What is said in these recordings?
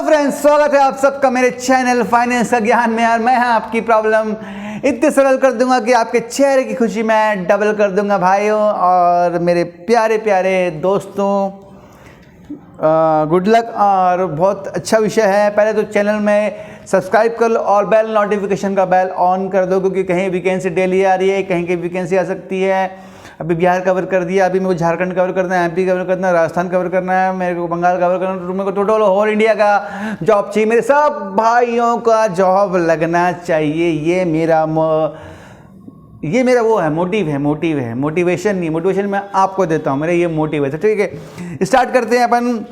Friends, स्वागत है आप सबका मेरे चैनल फाइनेंस का ज्ञान में। और मैं आपकी प्रॉब्लम इतनी सरल कर दूंगा कि आपके चेहरे की खुशी मैं डबल कर दूंगा भाइयों और मेरे प्यारे प्यारे दोस्तों। Good luck. और बहुत अच्छा विषय है। पहले तो चैनल में सब्सक्राइब कर लो और बेल नोटिफिकेशन का बेल ऑन कर दो, क्योंकि कहीं वैकेंसी डेली आ रही है, कहीं की वैकेंसी आ सकती है। अभी बिहार कवर कर दिया, अभी मेरे को झारखंड कवर करना है, एमपी कवर करना है, राजस्थान कवर करना है, मेरे को बंगाल कवर करना है। मेरे को टोटल होल इंडिया का जॉब चाहिए। मेरे सब भाइयों का जॉब लगना चाहिए। ये मेरा वो है, मोटिव है। मोटिवेशन नहीं, मोटिवेशन मैं आपको देता हूँ, मेरा ये मोटिव है। तो ठीक है, स्टार्ट करते हैं अपन।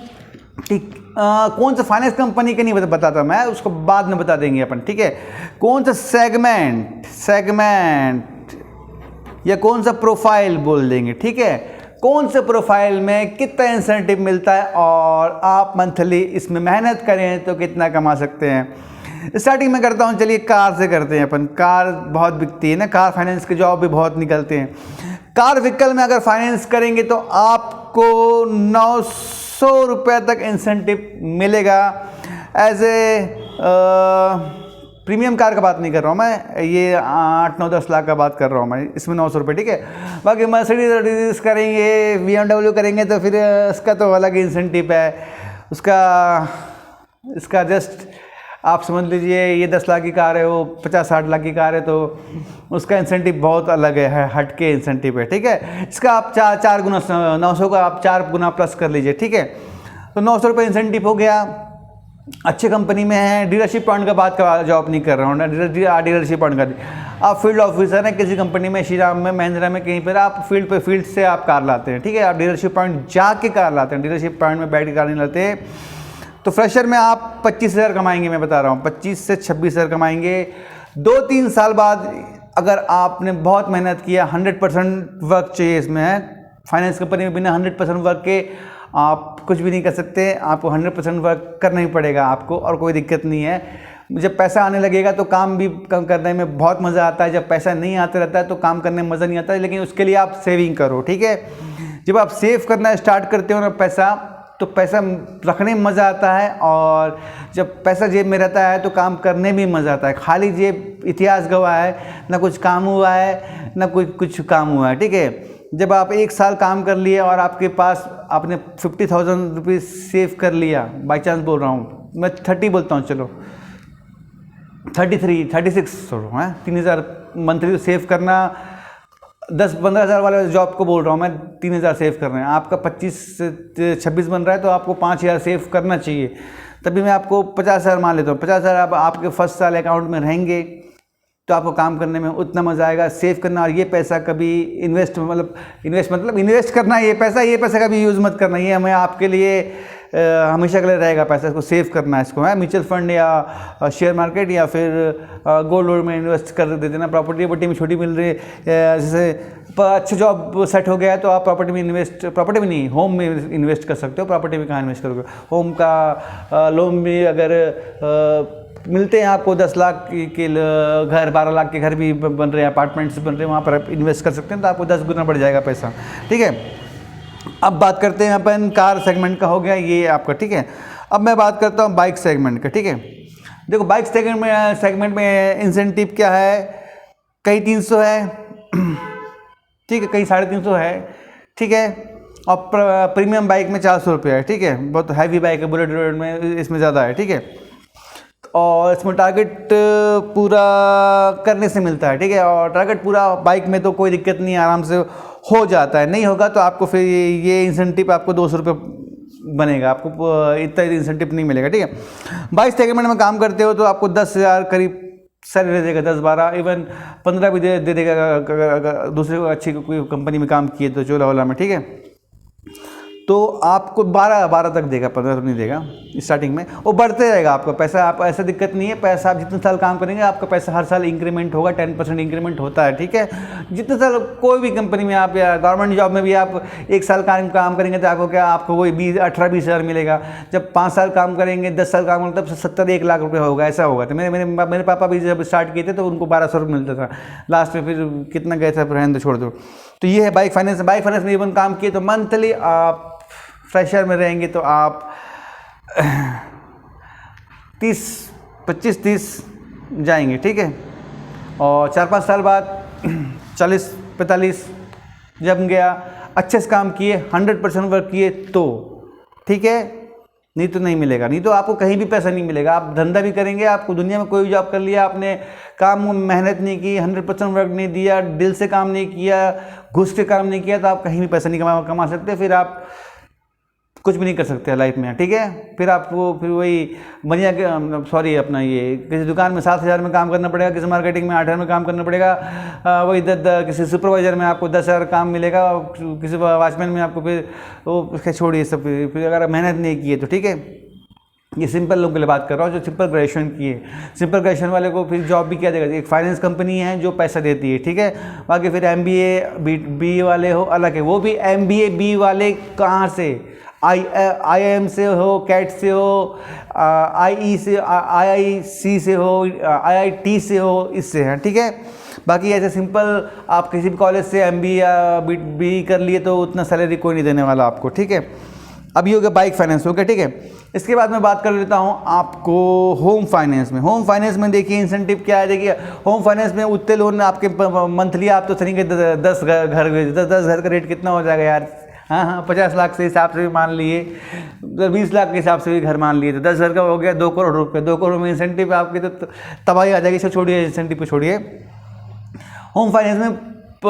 ठीक, कौन सा फाइनेंस कंपनी के नहीं बताता मैं, उसको बाद में बता देंगे अपन। ठीक है, कौन सा सेगमेंट या कौन सा प्रोफाइल बोल देंगे। ठीक है, कौन से प्रोफाइल में कितना इंसेंटिव मिलता है और आप मंथली इसमें मेहनत करें तो कितना कमा सकते हैं। स्टार्टिंग में करता हूं, चलिए कार से करते हैं अपन। कार बहुत बिकती है ना, कार फाइनेंस के जॉब भी बहुत निकलते हैं। कार व्हीकल में अगर फाइनेंस करेंगे तो आपको 900 रुपये तक इंसेंटिव मिलेगा। एज ए प्रीमियम कार का बात नहीं कर रहा हूँ मैं, ये 8-9-10 लाख का बात कर रहा हूँ मैं, इसमें 900 रुपये। ठीक है, बाकी मर्सिडीज करेंगे, BMW करेंगे तो फिर इसका तो अलग इंसेंटिव है। इसका जस्ट आप समझ लीजिए, ये 10 लाख की कार है, वो 50-60 लाख की कार है, तो उसका इंसेंटिव बहुत अलग है, हट के इंसेंटिव है। ठीक है, इसका आप चार गुना 900 का आप 4 गुना प्लस कर लीजिए। ठीक है, तो 900 रुपये इंसेंटिव हो गया। अच्छे कंपनी में है। डीलरशिप पॉइंट का बात का जॉब नहीं कर रहा हूँ, डीलरशिप पॉइंट का। आप फील्ड ऑफिसर हैं किसी कंपनी में, श्रीराम में, महिंद्रा में, कहीं पर आप फील्ड से आप कार लाते हैं। ठीक है, आप डीलरशिप पॉइंट जाके कार लाते हैं, डीलरशिप पॉइंट में बैठ के कार नहीं लाते। तो फ्रेशर में आप 25,000 कमाएंगे, मैं बता रहा हूँ, 25 से 26,000 कमाएंगे। 2-3 साल बाद अगर आपने बहुत मेहनत किया, 100% वर्क चाहिए इसमें है। फाइनेंस कंपनी में बिना 100% वर्क के आप कुछ भी नहीं कर सकते। आपको 100% वर्क करना ही पड़ेगा आपको, और कोई दिक्कत नहीं है। जब पैसा आने लगेगा तो काम भी कम करने में बहुत मज़ा आता है। जब पैसा नहीं आता रहता है तो काम करने में मज़ा नहीं आता है, लेकिन उसके लिए आप सेविंग करो। ठीक है, जब आप सेव करना स्टार्ट करते हो ना पैसा, तो पैसा रखने में मज़ा आता है, और जब पैसा जेब में रहता है तो काम करने में मज़ा आता है। खाली जेब इतिहास गवाह है, ना कुछ काम हुआ है ना कुछ काम हुआ है। ठीक है, जब आप 1 साल काम कर लिए और आपके पास आपने 50,000 रुपीज़ सेव कर लिया, बाई चांस बोल रहा हूँ मैं, 30 बोलता हूँ, चलो 36 छोड़ो, है 3,000 मंथली सेव करना। 10-15 हज़ार वाले जॉब को बोल रहा हूँ मैं, 3,000 सेव कर रहे हैं। आपका 25 से 26 बन रहा है तो आपको 5,000 सेव करना चाहिए। तभी मैं आपको 50,000 मान लेता हूँ। 50,000 आप आपके फर्स्ट साल अकाउंट में रहेंगे तो आपको काम करने में उतना मज़ा आएगा। सेव करना, और ये पैसा कभी इन्वेस्ट करना, ये पैसा कभी यूज़ मत करना। ये हमें आपके लिए हमेशा के लिए रहेगा पैसा। इसको सेव करना है, इसको है म्यूचुअल फंड या शेयर मार्केट या फिर गोल्ड में इन्वेस्ट कर देते ना। प्रॉपर्टी में छोटी मिल रही है, जैसे अच्छा जॉब सेट हो गया है तो आप प्रॉपर्टी में नहीं, होम में इन्वेस्ट कर सकते हो। प्रॉपर्टी में कहाँ इन्वेस्ट करोगे? होम का लोन भी अगर मिलते हैं आपको 10 लाख के घर, 12 लाख के घर भी बन रहे हैं, अपार्टमेंट्स बन रहे हैं, वहाँ पर आप इन्वेस्ट कर सकते हैं, तो आपको 10 गुना बढ़ जाएगा पैसा। ठीक है, अब बात करते हैं अपन कार सेगमेंट का, हो गया ये आपका। ठीक है, अब मैं बात करता हूँ बाइक सेगमेंट का। ठीक है, देखो बाइक सेगमेंट में इंसेंटिव क्या है, कहीं 300 है, ठीक है, कहीं 350 है। ठीक है, और प्रीमियम बाइक में 400 रुपये है। ठीक है, बहुत हैवी बाइक है, बुलेट में इसमें ज़्यादा है। ठीक है, और इसमें टारगेट पूरा करने से मिलता है। ठीक है, और टारगेट पूरा बाइक में तो कोई दिक्कत नहीं, आराम से हो जाता है। नहीं होगा तो आपको फिर ये इंसेंटिव आपको 200 रुपये बनेगा, आपको इतना इंसेंटिव नहीं मिलेगा। ठीक है, बाइक सेगमेंट में काम करते हो तो आपको 10,000 करीब सैलरी दे देगा, 10-12 इवन 15 भी दे देगा अगर दूसरे को अच्छी कोई कंपनी में काम किए तो, चोला वाला में। ठीक है, तो आपको 12 तक देगा, 15 तो नहीं देगा स्टार्टिंग में, वो बढ़ते रहेगा आपका पैसा। आप ऐसा दिक्कत नहीं है, पैसा आप जितने साल काम करेंगे आपका पैसा हर साल इंक्रीमेंट होगा, 10% इंक्रीमेंट होता है। ठीक है, जितने साल कोई भी कंपनी में आप या गवर्नमेंट जॉब में भी आप 1 साल काम करेंगे तो आपको वही 18-20 हज़ार मिलेगा। जब 5 साल काम करेंगे, 10 साल काम करेंगे, तब 70-1 लाख रुपये होगा, ऐसा होगा। तो मेरे पापा भी जब स्टार्ट किए थे तो उनको 1,200 रुपये मिलता था, लास्ट में फिर कितना गए थे, रहने दो, छोड़ दो। तो ये है बाइक फाइनेंस में इवन काम किए तो मंथली आप फ्रेशर में रहेंगे तो आप 25-30 जाएंगे, ठीक है। और 4-5 साल बाद 40-45 जब गया, अच्छे से काम किए, 100% वर्क किए तो ठीक है, नहीं तो नहीं मिलेगा। नहीं तो आपको कहीं भी पैसा नहीं मिलेगा। आप धंधा भी करेंगे, आपको दुनिया में कोई भी जॉब कर लिया, आपने काम में मेहनत नहीं की, 100% वर्क नहीं दिया, दिल से काम नहीं किया, घुस के काम नहीं किया, तो आप कहीं भी पैसा नहीं कमा सकते। फिर आप कुछ भी नहीं कर सकते लाइफ में, ठीक है। फिर आपको फिर वही बढ़िया सॉरी अपना ये किसी दुकान में 7,000 में काम करना पड़ेगा, किसी मार्केटिंग में 8,000 में काम करना पड़ेगा, वही किसी सुपरवाइजर में आपको 10,000 काम मिलेगा, किसी वॉचमैन में आपको फिर वो उसके छोड़िए सब। फिर अगर आप मेहनत नहीं की है तो ठीक है। ये सिंपल लोगों के लिए बात कर रहा हूँ जो सिंपल ग्रेजुएशन किए। सिंपल ग्रेजुएशन वाले को फिर जॉब भी क्या देगा, एक फाइनेंस कंपनी है जो पैसा देती है, ठीक है। बाकी फिर MBA बी वाले हो अलग है, वो भी MBA बी वाले कहाँ से, IIM से हो, कैट से हो, IE से, IIC से हो, IIT से हो, इससे हैं, ठीक है। बाकी ऐसे सिंपल आप किसी भी कॉलेज से MBA या बी कर लिए तो उतना सैलरी कोई नहीं देने वाला आपको, ठीक है। अब ये हो गया बाइक फाइनेंस हो गया, ठीक है। इसके बाद मैं बात कर लेता हूँ आपको होम फाइनेंस में। होम फाइनेंस में देखिए इंसेंटिव क्या है, देखिए होम फाइनेंस में उतने लोन आपके मंथली आप तो सही 10 घर का रेट कितना हो जाएगा यार, हाँ 50 लाख से हिसाब से भी मान लिए, 20 लाख के हिसाब से भी घर मान लिए तो 10 घर का हो गया 2 करोड़ रुपये। 2 करोड़ में इंसेंटिव आपकी तो तबाही आ जाएगी। इसे छोड़िए, इंसेंटिव को छोड़िए। होम फाइनेंस में मैं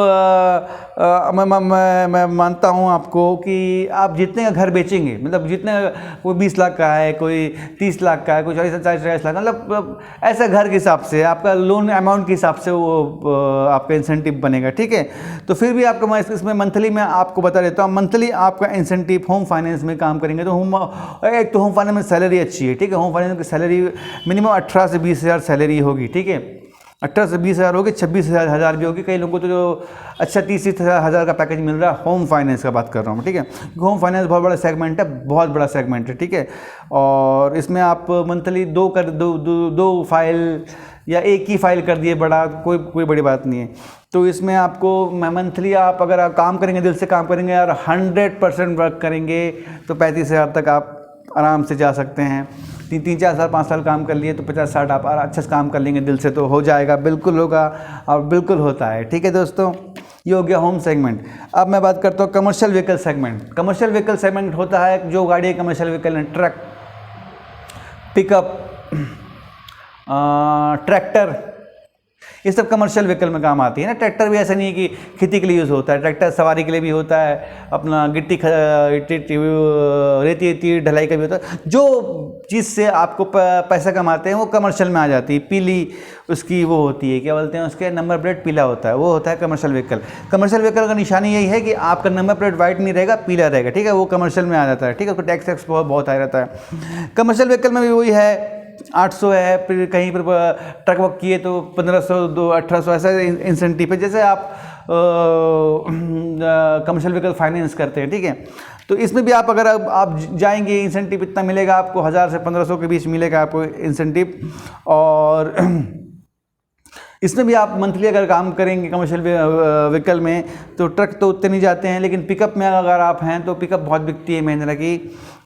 मानता हूँ आपको कि आप जितने का घर बेचेंगे, मतलब जितने कोई 20 लाख का है, कोई 30 लाख का है, कोई 40-40 लाख, मतलब ऐसा घर के हिसाब से आपका लोन अमाउंट के हिसाब से वो आपका इंसेंटिव बनेगा, ठीक है। तो फिर भी आपका मैं इसमें मंथली में आपको बता देता हूँ, मंथली आपका इंसेंटिव होम फाइनेंस में काम करेंगे तो एक तो होम फाइनेंस में सैलरी अच्छी है, ठीक है। होम फाइनेंस की सैलरी मिनिमम 18 से 20 हज़ार सैलरी होगी, ठीक है। 18 से 20 हज़ार होगी, 26 हज़ार भी होगी। कई लोगों को तो जो अच्छा 30 हज़ार का पैकेज मिल रहा है, होम फाइनेंस का बात कर रहा हूँ, ठीक है। होम फाइनेंस बहुत बड़ा सेगमेंट है, बहुत बड़ा सेगमेंट है, ठीक है। और इसमें आप मंथली दो फाइल या एक ही फाइल कर दिए बड़ा, कोई बड़ी बात नहीं है। तो इसमें आपको मंथली आप अगर आप काम करेंगे, दिल से काम करेंगे और 100% वर्क करेंगे तो 35 हज़ार तक आप आराम से जा सकते हैं। 3-4 साल 5 साल काम कर लिए तो 50-60 आप अच्छे से काम कर लेंगे दिल से, तो हो जाएगा, बिल्कुल होगा और बिल्कुल होता है, ठीक है दोस्तों। ये हो गया होम सेगमेंट। अब मैं बात करता हूँ commercial vehicle segment. Commercial vehicle segment होता है जो गाड़ी कमर्शियल व्हीकल है, ट्रक, पिकअप, ट्रैक्टर, ये सब कमर्शियल व्हीकल में काम आती है ना। ट्रैक्टर भी ऐसा नहीं है कि खेती के लिए यूज़ होता है, ट्रैक्टर सवारी के लिए भी होता है, अपना गिट्टी रेती ढलाई का भी होता है। जो चीज़ से आपको पैसा कमाते हैं वो कमर्शियल में आ जाती है। पीली उसकी वो होती है, क्या बोलते हैं उसके, नंबर प्लेट पीला होता है, वो होता है कमर्शियल व्हीकल। कमर्शियल व्हीकल का निशानी यही है कि आपका नंबर प्लेट वाइट नहीं रहेगा, पीला रहेगा, ठीक है। वो कमर्शियल में आ जाता है, ठीक है। उसको टैक्स बहुत आ रहता है। कमर्शियल व्हीकल में भी वही है, 800 है, फिर कहीं पर ट्रक वर्क किए तो 1500, 1800 ऐसा इंसेंटिव है। जैसे आप कमर्शियल व्हीकल फाइनेंस करते हैं, ठीक है। तो इसमें भी आप अगर आप जाएंगे, इंसेंटिव इतना मिलेगा आपको, 1000 से 1500 के बीच मिलेगा आपको इंसेंटिव। और इसमें भी आप मंथली अगर काम करेंगे कमर्शियल व्हीकल में तो ट्रक तो उतने नहीं जाते हैं, लेकिन पिकअप में अगर आप हैं तो पिकअप बहुत बिकती है महिंद्रा की,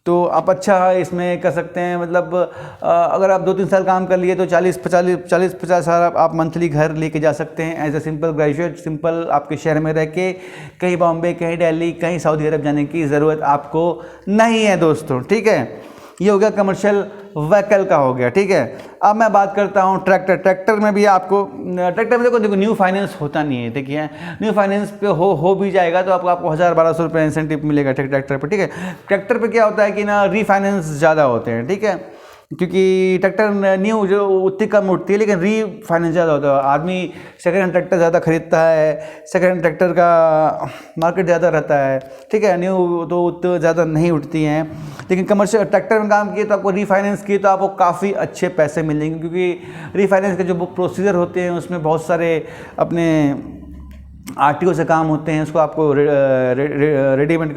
तो आप अच्छा इसमें कर सकते हैं। मतलब अगर आप 2-3 साल काम कर लिए तो 40-50 हज़ार आप मंथली घर लेके जा सकते हैं as a simple graduate. Simple आपके शहर में रह के कहीं बॉम्बे, कहीं दिल्ली, कहीं सऊदी अरब जाने की ज़रूरत आपको नहीं है दोस्तों, ठीक है। ये हो गया कमर्शियल व्हीकल का हो गया, ठीक है। अब मैं बात करता हूँ ट्रैक्टर। ट्रैक्टर में भी आपको, ट्रैक्टर में देखो न्यू फाइनेंस होता नहीं है, देखिए न्यू फाइनेंस पे हो भी जाएगा तो आपको 1000-1200 रुपये इंसेंटिव मिलेगा ट्रैक्टर पे, ठीक है। ट्रैक्टर पे क्या होता है कि ना रीफाइनेंस ज़्यादा होते हैं, ठीक है, क्योंकि ट्रैक्टर न्यू जो उतनी कम उठती है, लेकिन रीफाइनेंस ज़्यादा होता है। आदमी सेकेंड हैंड ट्रैक्टर ज़्यादा खरीदता है, सेकेंड हैंड ट्रैक्टर का मार्केट ज़्यादा रहता है, ठीक है। न्यू तो उतने ज़्यादा नहीं उठती हैं, लेकिन कमर्शियल ट्रैक्टर में काम किए तो आपको रीफाइनेंस किए तो आपको काफ़ी अच्छे पैसे मिलेंगे, क्योंकि रीफाइनेंस के जो प्रोसीजर होते हैं उसमें बहुत सारे अपने आरटीओ से काम होते हैं, उसको आपको रेडीमेड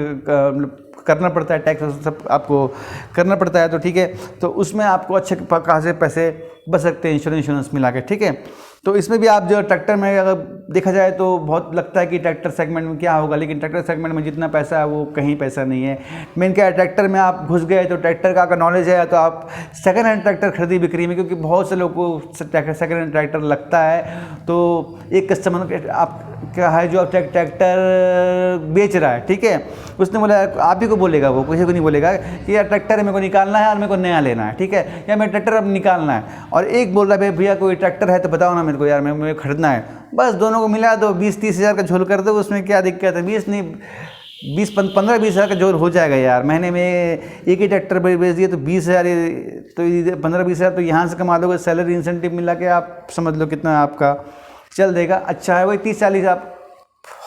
करना पड़ता है, टैक्स सब आपको करना पड़ता है, तो ठीक है। तो उसमें आपको अच्छे खासे पैसे बच सकते हैं इंश्योरेंस मिला के, ठीक है। तो इसमें भी आप जो ट्रैक्टर में अगर देखा जाए तो बहुत लगता है कि ट्रैक्टर सेगमेंट में क्या होगा, लेकिन ट्रैक्टर सेगमेंट में जितना पैसा है वो कहीं पैसा नहीं है। मेन क्या है, ट्रैक्टर में आप घुस गए तो ट्रैक्टर का अगर नॉलेज है तो आप सेकंड हैंड ट्रैक्टर खरीदी बिक्री में, क्योंकि बहुत से लोगों को सेकंड हैंड ट्रैक्टर लगता है, तो एक कस्टमर आप क्या है जो ट्रैक्टर बेच रहा है, ठीक है, उसने बोला, आप ही को बोलेगा, वो किसी को नहीं बोलेगा कि यार ट्रैक्टर मेरे को निकालना है और मेरे को नया लेना है, ठीक है, या मेरा ट्रैक्टर अब निकालना है, और एक बोल रहा है भैया कोई ट्रैक्टर है तो बताओ ना मेरे को यार, मेरे को खरीदना है। बस दोनों को मिला दो, 20-30 हज़ार का झोल कर दो, उसमें क्या दिक्कत है, 15-20 हज़ार का झोल हो जाएगा यार। महीने में एक ही ट्रैक्टर बेच दिए तो 20 हज़ार, तो 15-20 हज़ार तो यहाँ से कमा दोगे, सैलरी इंसेंटिव मिला के आप समझ लो कितना आपका चल देगा। अच्छा है वही 30-40 आप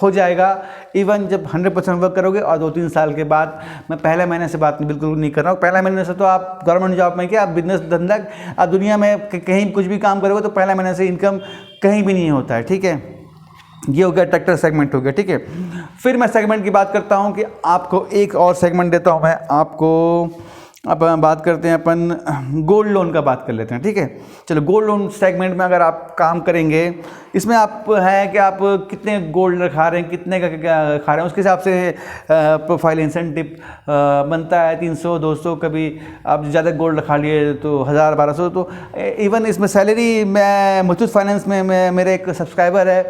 हो जाएगा इवन जब 100% वर्क करोगे। और 2-3 साल के बाद, मैं पहले महीने से बात बिल्कुल नहीं कर रहा हूँ, पहले महीने से तो आप गवर्नमेंट जॉब में क्या, आप बिजनेस धंधा, आप दुनिया में कहीं कुछ भी काम करोगे तो पहले महीने से इनकम कहीं भी नहीं होता है, ठीक है। ये हो गया ट्रैक्टर सेगमेंट हो गया, ठीक है। फिर मैं सेगमेंट की बात करता हूँ कि आपको एक और सेगमेंट देता हूँ मैं आपको। अब बात करते हैं अपन गोल्ड लोन का, बात कर लेते हैं, ठीक है। चलो गोल्ड लोन सेगमेंट में अगर आप काम करेंगे, इसमें आप है कि आप कितने गोल्ड रखा रहे हैं, कितने का क्या रखा रहे हैं, उसके हिसाब से प्रोफाइल इंसेंटिव बनता है। 300-200, कभी आप ज़्यादा गोल्ड रखा लिए तो 1000-1200। तो इवन इसमें सैलरी, मैं मुथूट फाइनेंस में मेरे एक सब्सक्राइबर है,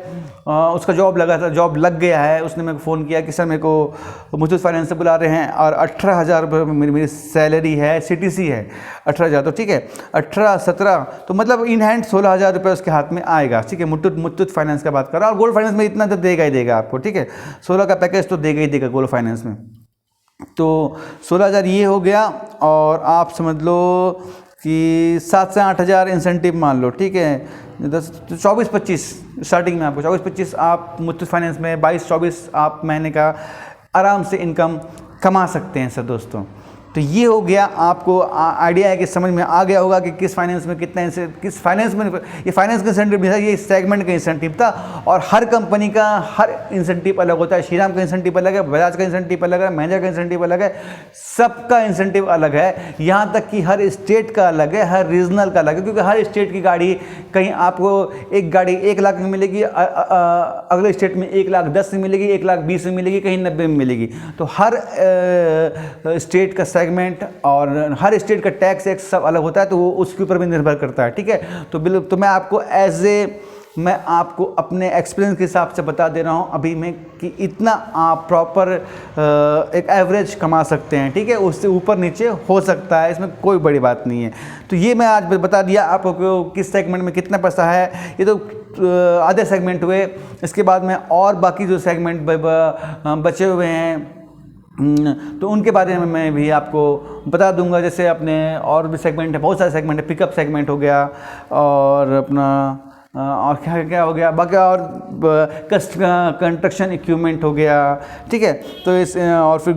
उसका जॉब लगा था, जॉब लग गया है, उसने मेरे को फ़ोन किया कि सर मेरे को मुथूट फाइनेंस से बुला रहे हैं और 18,000 रुपये मेरी सैलरी है, CTC है 18,000, तो ठीक है 18-17, तो मतलब इन हैंड 16,000 रुपये उसके हाथ में आएगा, ठीक है। मुथूट फाइनेंस का बात कर रहा हूँ, और गोल्ड फाइनेंस में इतना तो देगा ही देगा आपको, ठीक है, 16 का पैकेज तो देगा ही देगा गोल्ड फाइनेंस में। तो 16,000 ये हो गया, और आप समझ लो कि 7 से 8 हज़ार इंसेंटिव मान लो, ठीक है। 24-25 स्टार्टिंग में आपको 24-25 आप मुथूट फाइनेंस में 22-24 आप महीने का आराम से इनकम कमा सकते हैं सर दोस्तों। तो ये हो गया, आपको आइडिया है कि समझ में आ गया होगा कि किस फाइनेंस में कितना किस फाइनेंस में, ये फाइनेंस का इंसेंटिव था, ये सेगमेंट का इंसेंटिव था। और हर कंपनी का हर इंसेंटिव अलग होता है, श्रीराम का इंसेंटिव अलग है, बजाज का इंसेंटिव अलग है, महिंद्रा का इंसेंटिव अलग है, सबका इंसेंटिव अलग है। यहाँ तक कि हर स्टेट का अलग है, हर रीजनल का अलग है, क्योंकि हर स्टेट की गाड़ी, कहीं आपको एक गाड़ी 1 लाख में मिलेगी, अगले स्टेट में 1,10,000 में मिलेगी, 1,20,000 में मिलेगी, कहीं 90 में मिलेगी। तो हर स्टेट का सेगमेंट और हर स्टेट का टैक्स सब अलग होता है, तो वो उसके ऊपर भी निर्भर करता है, ठीक है। तो मैं आपको मैं आपको अपने एक्सपीरियंस के हिसाब से बता दे रहा हूँ अभी मैं कि इतना आप प्रॉपर एक एवरेज कमा सकते हैं, ठीक है। उससे ऊपर नीचे हो सकता है, इसमें कोई बड़ी बात नहीं है। तो ये मैं आज बता दिया आपको किस सेगमेंट में कितना पैसा है। ये तो आधे सेगमेंट हुए, इसके बाद में और बाकी जो सेगमेंट बचे हुए हैं तो उनके बारे में मैं भी आपको बता दूंगा। जैसे अपने और भी सेगमेंट है, बहुत सारे सेगमेंट है, पिकअप सेगमेंट हो गया, और अपना और क्या क्या हो गया बाकी, और कंस्ट्रक्शन इक्विपमेंट हो गया, ठीक है। तो इस और फिर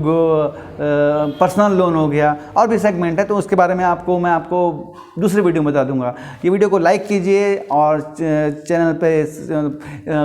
पर्सनल लोन हो गया, और भी सेगमेंट है, तो उसके बारे में मैं आपको दूसरी वीडियो में बता दूंगा। ये वीडियो को लाइक कीजिए और चैनल पे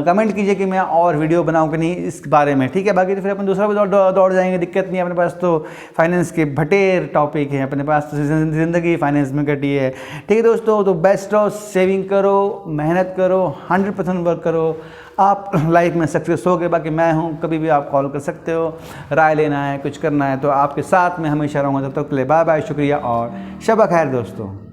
कमेंट कीजिए कि मैं और वीडियो बनाऊं कि नहीं इस बारे में, ठीक है। बाकी तो फिर अपन दूसरा भी दौड़ जाएंगे, दिक्कत नहीं है। अपने पास तो फाइनेंस के भटेर टॉपिक हैं, अपने पास तो ज़िंदगी फाइनेंस में कटी है, ठीक है दोस्तों। तो बेस्ट ऑफ सेविंग करो, मेहनत करो, 100% वर्क करो, आप लाइफ में सक्सेस हो गए। बाकी मैं हूँ, कभी भी आप कॉल कर सकते हो, राय लेना है, कुछ करना है तो आपके साथ में हमेशा रहूँगा। तब तक के लिए बाय बाय, शुक्रिया और शब खैर दोस्तों।